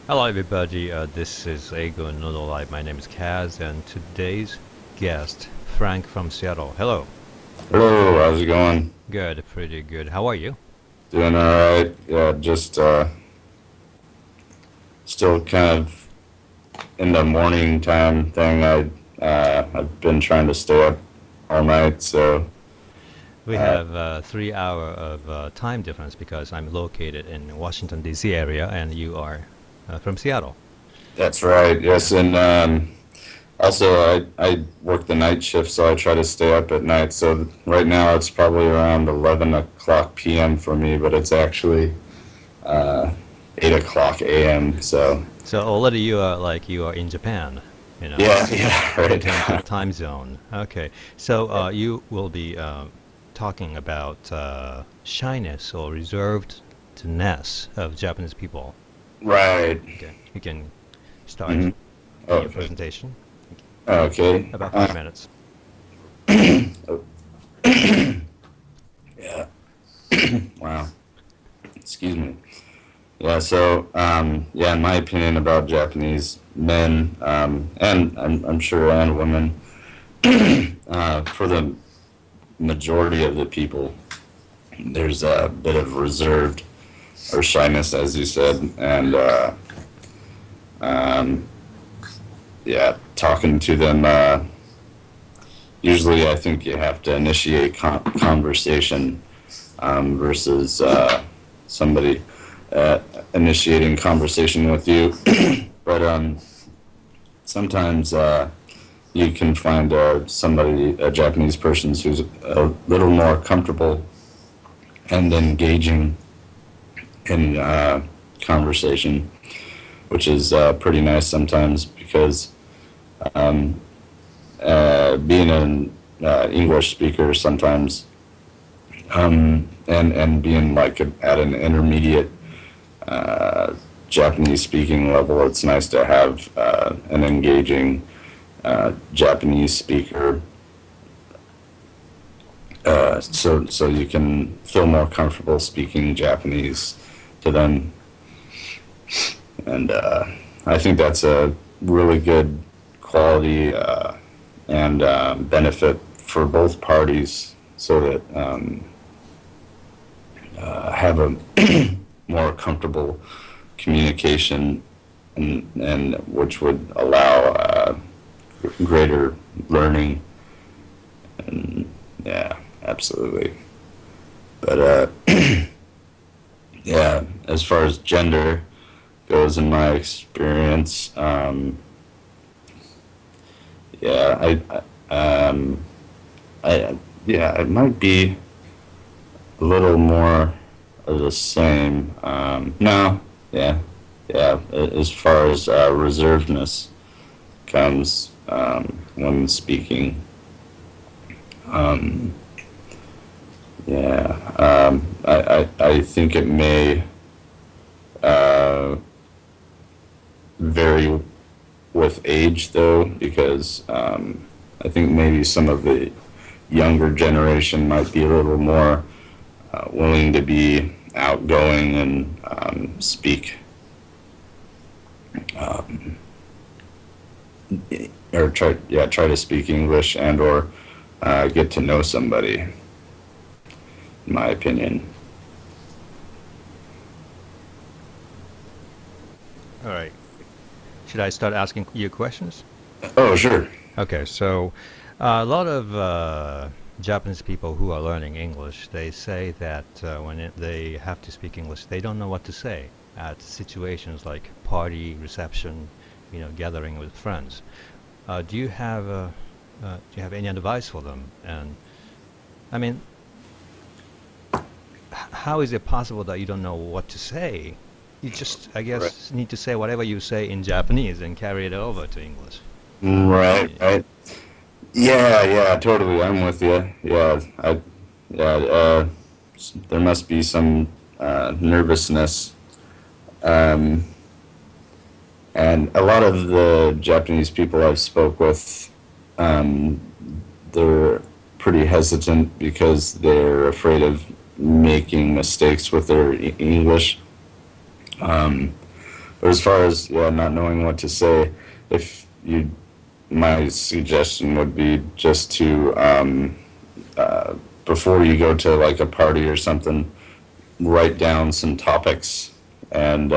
Hello, everybody. This is Ego Nodolai. My name is Kaz, and today's guest, Frank from Seattle. Hello. Hello, how's it going? Good, pretty good. How are you? Doing all right. Yeah, just still kind of in the morning time thing. I've been trying to stay up all night, so We uh, have 3 hour of time difference because I'm located in Washington D.C. area, and you are from Seattle. that's right. Yeah. Yes, and also I work the night shift, so I try to stay up at night. So right now it's probably around 11 o'clock p.m. for me, but it's actually uh, 8 o'clock a.m. So So already you are in Japan, you know, yeah, yeah, in terms of right. time zone. Okay. So you will be talking about shyness or reservedness of Japanese people. Right. Okay, you can start hmm your Okay. presentation. Okay. About 5 minutes. Yeah. Wow. Excuse me. Yeah. So, yeah, in my opinion about Japanese men, and I'm sure and women, for the majority of the people, there's a bit of reserved or shyness, as you said, and um, yeah, talking to them. Usually, I think you have to initiate conversation versus somebody initiating conversation with you. But sometimes you can find a Japanese person who's a little more comfortable and engaging in conversation, which is pretty nice sometimes because um, being an English speaker sometimes and being like at an intermediate Japanese speaking level, it's nice to have an engaging Japanese speaker, so you can feel more comfortable speaking Japanese to them, and I think that's a really good quality and benefit for both parties, so that have a more comfortable communication, and which would allow greater learning. And yeah, absolutely. But yeah, as far as gender goes, in my experience, yeah, I yeah, it might be a little more of the same. No, yeah, yeah. As far as reservedness comes, when speaking, um, yeah, I think it may uh, vary with age, though, because I think maybe some of the younger generation might be a little more willing to be outgoing and speak, um, or try to speak English and or get to know somebody, in my opinion. All right. Should I start asking you questions? Oh, sure. Okay, so a lot of Japanese people who are learning English, they say that they have to speak English, they don't know what to say at situations like party, reception, gathering with friends. Do you have any advice for them? And I mean, how is it possible that you don't know what to say? You just, I Right. guess, need to say whatever you say in Japanese and carry it over to English. Right, Y- right. Yeah, yeah, totally. I'm with you. Yeah. There must be some nervousness, um, and a lot of the Japanese people I've spoke with, um, they're pretty hesitant because they're afraid of making mistakes with their English. Um, But as far as not knowing what to say, if you, my suggestion would be just to before you go to like a party or something, write down some topics and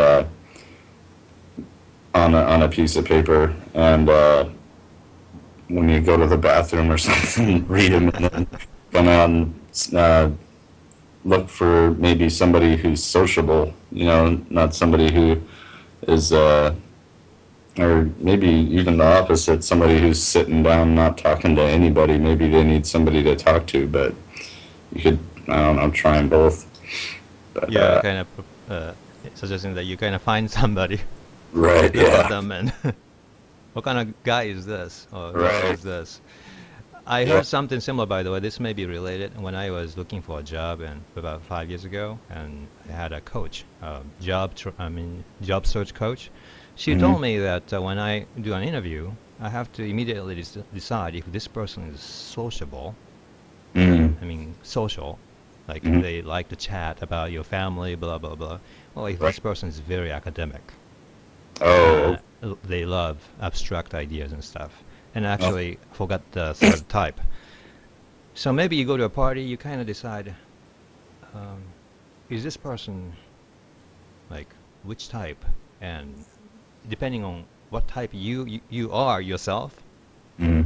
on a piece of paper, and when you go to the bathroom or something, read them, and then come out and look for maybe somebody who's sociable, not somebody who is, or maybe even the opposite, somebody who's sitting down not talking to anybody. Maybe they need somebody to talk to, but you could, I don't know, try them both. But, Yeah, kind of suggesting that you kind of find somebody, right, look at yeah, them, and what kind of guy is this or girl right, is this? I yeah, heard something similar, by the way. This may be related. When I was looking for a job, and about 5 years ago, and I had a coach, job search coach. She mm-hmm, told me that when I do an interview, I have to immediately decide if this person is sociable. mm-hmm, Social, like mm-hmm, they like to chat about your family, blah blah blah. Or if right. this person is very academic, Oh, they love abstract ideas and stuff. And oh, actually, forgot the third type. So maybe you go to a party, you kind of decide, um, is this person like which type? And depending on what type you are yourself, mm-hmm,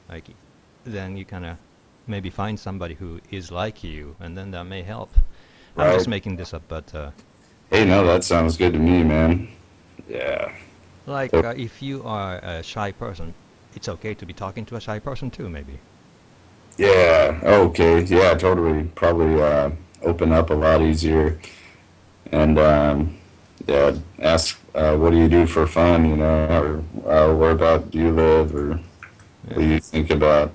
like then you kind of maybe find somebody who is like you, and then that may help. I'm just right. making this up, but Hey, no, that sounds good to me, man. Yeah. like So, if you are a shy person, it's okay to be talking to a shy person too, maybe. yeah. Okay. Yeah, totally. Probably open up a lot easier, and yeah, ask what do you do for fun, or where about do you live, or what do Yeah, you think about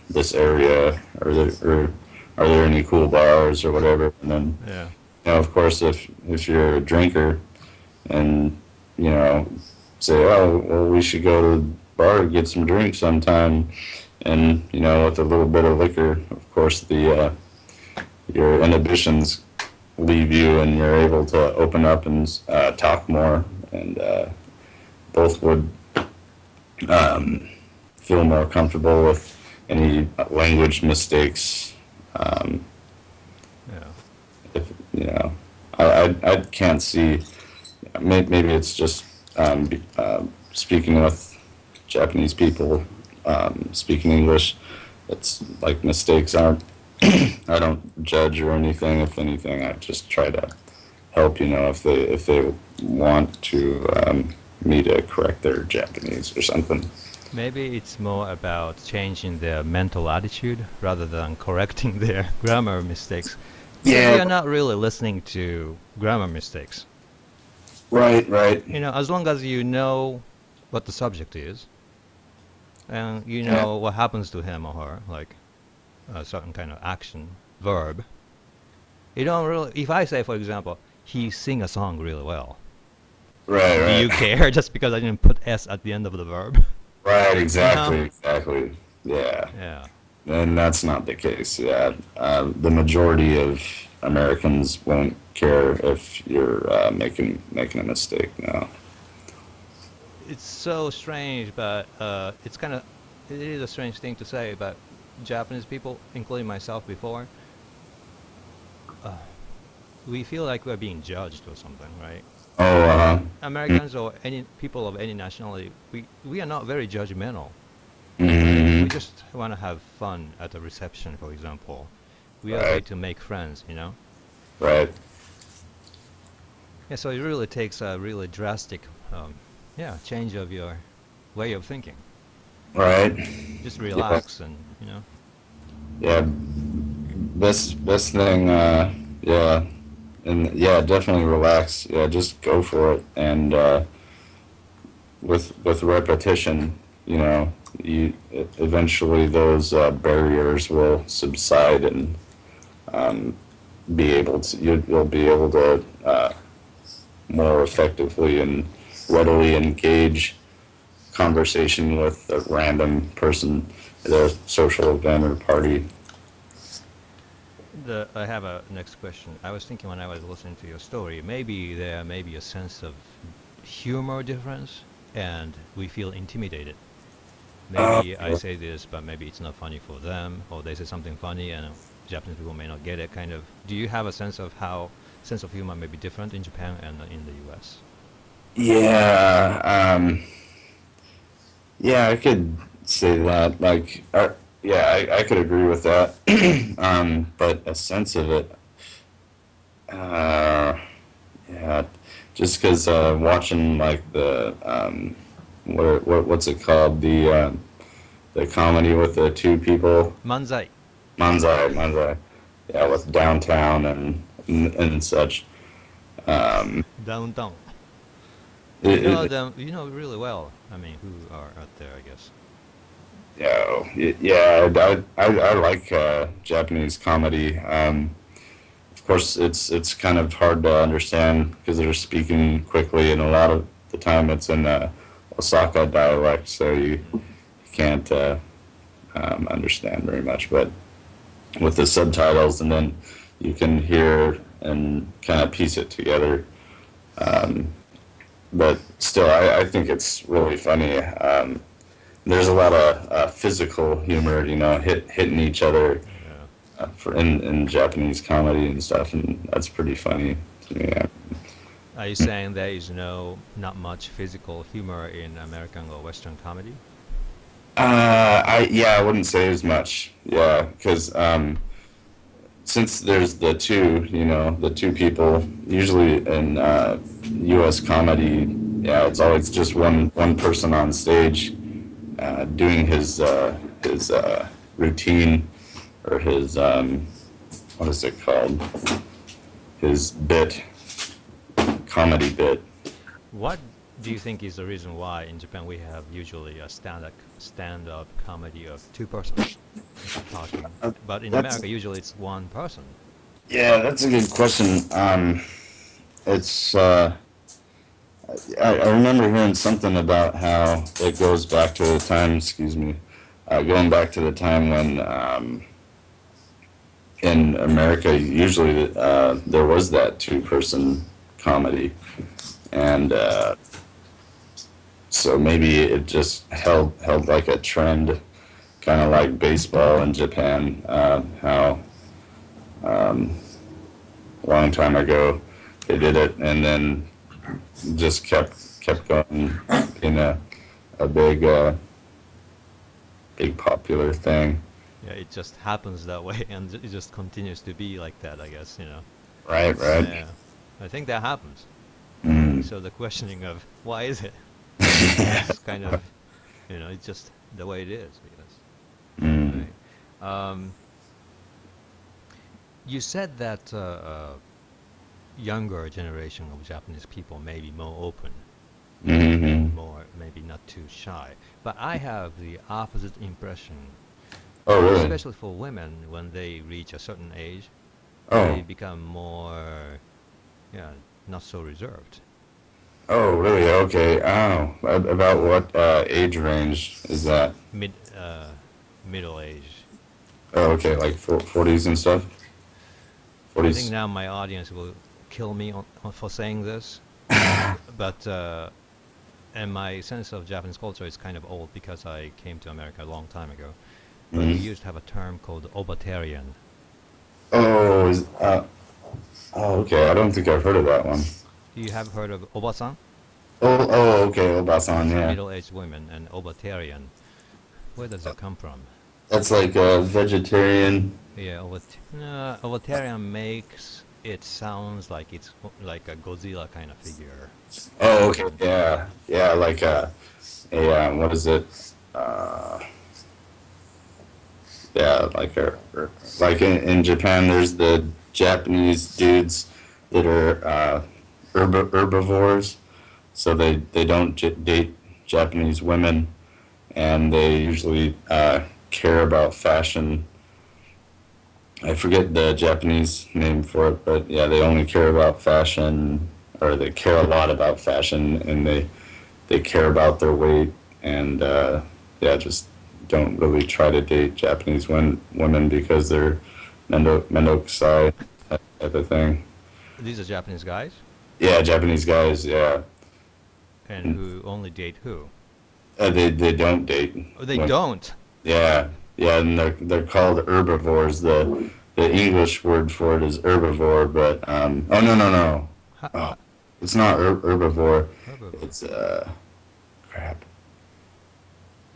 this area, or are there any cool bars or whatever? And then, yeah, of course, if you're a drinker and you know say, oh, well, we should go to the bar and get some drinks sometime, and with a little bit of liquor, of course, the your inhibitions leave you, and you're able to open up and talk more, and both would um, feel more comfortable with any language mistakes. Um, yeah. if I can't see. Maybe it's just speaking with Japanese people, speaking English. It's like mistakes aren't. I don't judge or anything. If anything, I just try to help. If they want to me to correct their Japanese or something. Maybe it's more about changing their mental attitude rather than correcting their grammar mistakes, because Yeah. we are not really listening to grammar mistakes. Right. Right. As long as you know what the subject is and you Yeah. know what happens to him or her, like a certain kind of action, verb, you don't really. If I say, for example, he sing a song really well, Right. do you Right. care just because I didn't put s at the end of the verb? Right. You know? Exactly. Exactly. Yeah. Yeah. And that's not the case. Yeah, the majority of Americans won't care if you're making a mistake. No. It's so strange, but it is a strange thing to say, but Japanese people, including myself before, uh, we feel like we're being judged or something, right? Oh, Americans or any people of any nationality, we are not very judgmental. We mm-hmm. just want to have fun at a reception, for example. We are there Right, to make friends. right, Yeah, so it really takes a really drastic, yeah, change of your way of thinking. right. Just Yeah, relax and. yeah. Best thing. Yeah, and yeah, definitely relax. Yeah, just go for it, and with repetition, you eventually those barriers will subside, and um, you'll be able to more effectively and readily engage conversation with a random person at a social event or party. I have a next question. I was thinking when I was listening to your story, maybe there may be a sense of humor difference, and we feel intimidated. Maybe I Okay. say this, but maybe it's not funny for them, or they say something funny, and Japanese people may not get it. Kind of. Do you have a sense of how sense of humor may be different in Japan and in the U.S.? Yeah, yeah, I could say that. Like, yeah, I could agree with that. But a sense of it, uh, yeah, just because watching like the what's it called, the comedy with the two people, Manzai. Manzai, yeah, with downtown and such. Um, Downtown. You it, know it, them. You know really well. I mean, who are out there? I guess. yeah, I like Japanese comedy. Of course, it's kind of hard to understand because they're speaking quickly, and a lot of the time it's in Osaka dialect, so you can't understand very much. But with the subtitles, and then you can hear and kind of piece it together. Um, but still, I think it's really funny. There's a lot of physical humor, hitting each other Yeah. for in Japanese comedy and stuff, and that's pretty funny to me. Are you saying there is not much physical humor in American or Western comedy? I wouldn't say as much. Yeah, because since there's the two people, usually in U.S. comedy, yeah, it's always just one person on stage doing his routine or his what is it called? His comedy bit. What do you think is the reason why in Japan we have usually a stand-up comedy of two persons talking, but in That's America usually it's one person? Yeah, that's a good question. It's I remember hearing something about how it goes back to the time. Excuse me, going back to the time when in America usually there was that two-person comedy, and so maybe it just held like a trend, kind of like baseball in Japan. How a long time ago they did it, and then just kept going in a big popular thing. Yeah, it just happens that way, and it just continues to be like that, I guess, Right, right. Yeah, I think that happens. Mm. So the questioning of why is it? It's kind of, it's just the way it is, I guess. Mm. Right. You said that younger generation of Japanese people may be more open, Mm-hmm. more maybe not too shy. But I have the opposite impression, Oh, really? especially for women when they reach a certain age, they Oh, become more, yeah, not so reserved. oh, really? Okay. Oh, about what age range is that? Mid, middle age. Oh, okay, like 40s and stuff. I think 40s. now my audience will kill me for saying this, but and my sense of Japanese culture is kind of old because I came to America a long time ago. But we Mm. used to have a term called Obatarian. Oh, oh, okay. I don't think I've heard of that one. You have heard of Obasan? Okay. Obasan, It's yeah. middle-aged women, and Obatarian. Where does that come from? That's like a vegetarian. Yeah, no, Obatarian makes it sounds like it's like a Godzilla kind of figure. Oh, okay. Yeah, yeah. Like what is it? Uh, yeah, like in Japan, there's the Japanese dudes that are herbivores, so they don't date Japanese women, and they usually care about fashion. I forget the Japanese name for it, but yeah, they only care about fashion, or they care a lot about fashion, and they care about their weight, and yeah, just don't really try to date Japanese women because they're mendokusai type of thing. These are Japanese guys? Yeah, Japanese guys, yeah. And who only date who? They don't date. Oh, they don't. Yeah, yeah, and they're called herbivores. The English word for it is herbivore, but oh no, oh, it's not herbivore. Herbivore. It's crap.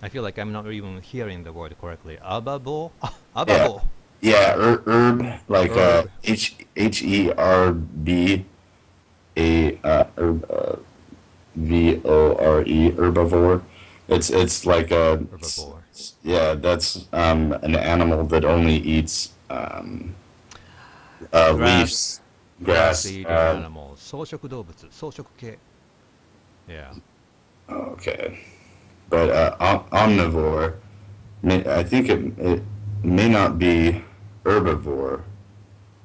I feel like I'm not even hearing the word correctly. Ababo? Yeah, Ababo. yeah, herb like Herb. Herb VORE herbivore. It's like a Herbivore. yeah. That's an animal that only eats leaves, grass. Grass-eating animals. 草食動物。草食系. Yeah. Okay, but omnivore. I think it may not be herbivore.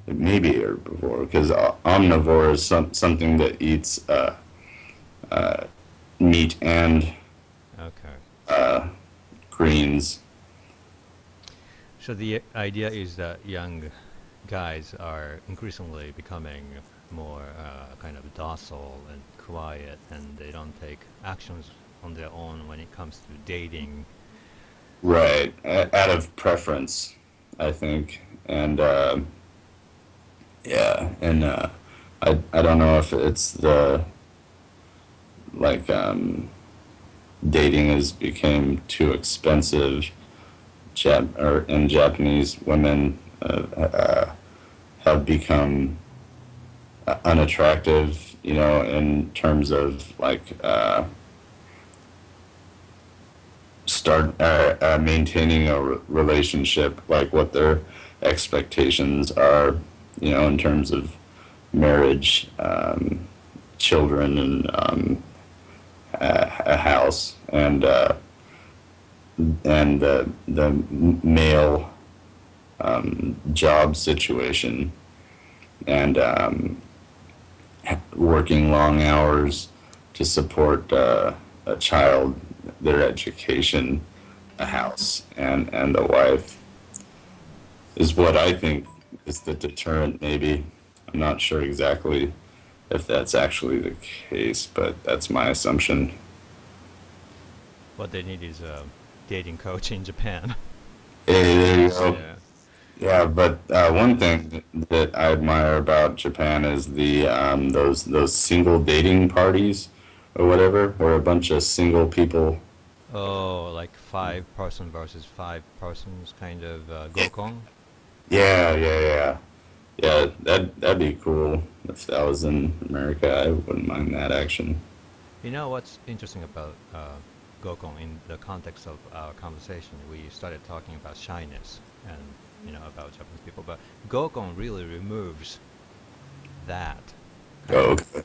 It may be herbivore because omnivore is something that eats meat and Okay. greens. So the idea is that young guys are increasingly becoming more kind of docile and quiet, and they don't take actions on their own when it comes to dating. Right, out of preference, I think, and yeah, and I don't know if it's the like dating has became too expensive. And Japanese women have become unattractive, you know, in terms of like maintaining a relationship, like what their expectations are, you know, in terms of marriage, children, and a house, and the male job situation, and working long hours to support a child, their education, a house, and a wife is what I think is the deterrent. Maybe I'm not sure exactly if that's actually the case, but that's my assumption. What they need is a dating coach in Japan. Hey, there you go. Yeah. Yeah, but one thing that I admire about Japan is the those single dating parties or whatever, where a bunch of single people. Oh, like 5 person versus 5 persons kind of gokon. Yeah. Yeah, that'd be cool if that was in America. I wouldn't mind that action. You know what's interesting about gokon in the context of our conversation? We started talking about shyness and about Japanese people, but gokon really removes that. Oh, okay.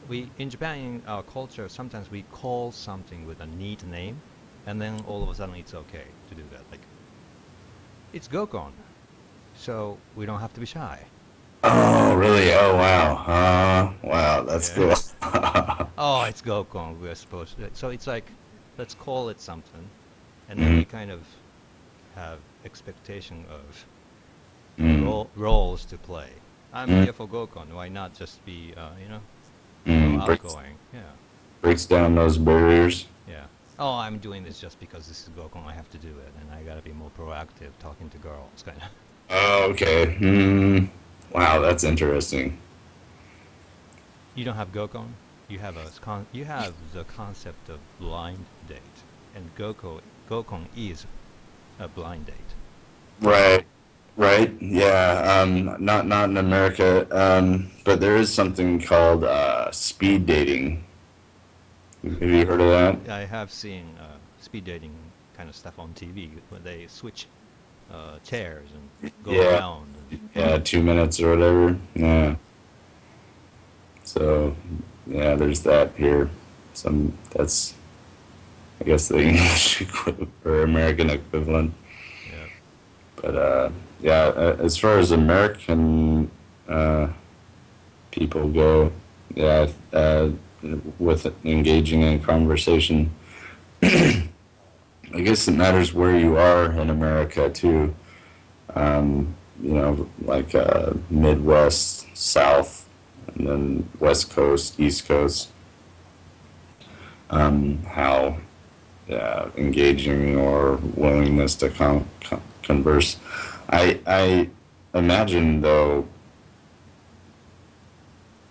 We in Japan, in our culture, sometimes we call something with a neat name, and then all of a sudden it's okay to do that. Like it's gokon, so we don't have to be shy. Oh, really? Oh, wow. Wow, that's Yeah. cool. Oh, it's gokon. We're supposed to. So it's like, let's call it something, and then we Mm, kind of have expectation of mm, roles to play. I'm mm, here for gokon. Why not just be, breaks outgoing? Yeah, down those barriers. yeah. Oh, I'm doing this just because this is gokon. I have to do it, and I gotta be more proactive, talking to girls, kind of. Oh, okay. Hmm. Wow, that's interesting. You don't have gokon. You have the concept of blind date, and gokon is a blind date. Right, right. Yeah. Not in America. But there is something called speed dating. Have you heard of that? I have seen speed dating kind of stuff on TV when they switch chairs and go Yeah. around. Yeah, 2 minutes or whatever. Yeah. So, yeah, there's that here. That's, I guess, the English or American equivalent. Yeah. But yeah, as far as American people go, yeah, with engaging in conversation, I guess it matters where you are in America too. Like Midwest, South, and then West Coast, East Coast. how engaging or willingness to converse. I imagine, though,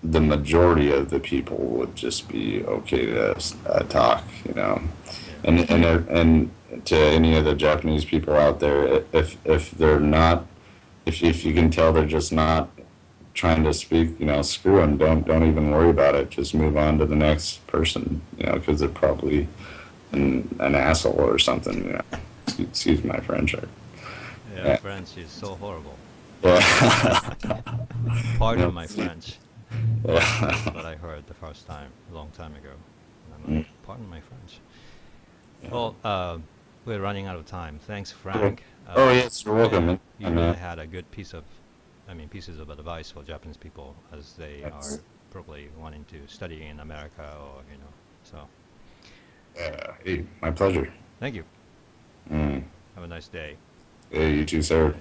the majority of the people would just be okay to talk, you know. And to any of the Japanese people out there, if they're not, if you can tell they're just not trying to speak, you know, screw them. Don't even worry about it. Just move on to the next person, you know, because they're probably an asshole or something. You know, excuse my French. Yeah, French is so horrible. Yeah. Pardon my French. That's what I heard the first time, a long time ago. And I'm like, pardon my French. Well, we're running out of time. Thanks, Frank. Oh, yes, you're welcome. Yeah, you really had a good pieces of advice for Japanese people as they are probably wanting to study in America or, you know, so. Hey, my pleasure. Thank you. Mm. Have a nice day. Hey, you too, sir.